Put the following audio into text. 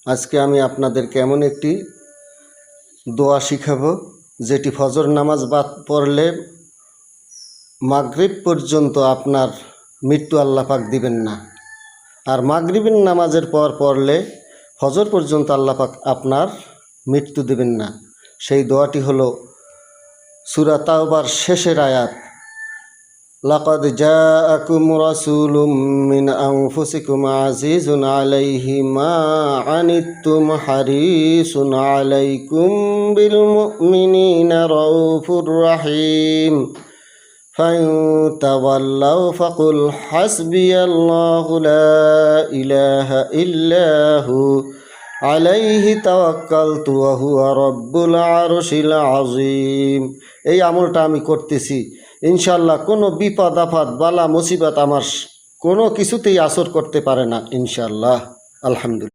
আজকে আমি আপনাদেরকে এমন একটি দোয়া শিখাবো যেটি ফজর নামাজ বাদ পড়লে মাগরিব পর্যন্ত আপনার মৃত্যু আল্লাহ পাক দিবেন না, আর মাগরিবের নামাজের পর পড়লে ফজর পর্যন্ত আল্লাহ পাক আপনার মৃত্যু দেবেন না। সেই দোয়াটি হলো সূরা তাওবার শেষের আয়াত, লাকাদ জাআকুম রাসূলুম মিন আনফুসিকুম আজিজুন আলাইহি মা আনিত্তুম হারিসুন আলাইকুম বিল মুমিনিনা রাউফুর রহিম ফাইন তাওয়াল্লাউ ফাকুল হাসবিয়াল্লাহু লা ইলাহা ইল্লাহু আলাইহি তাওয়াক্কালতু ওয়া হুয়া রাব্বুল আরশিল আযীম। এই আমলটা আমি করতেছি, ইনশাআল্লাহ কোনো বিপদ আপদ বালা মুসিবত আমার কোনো কিছুতেই আসর করতে পারে না ইনশাআল্লাহ। আলহামদুলিল্লাহ।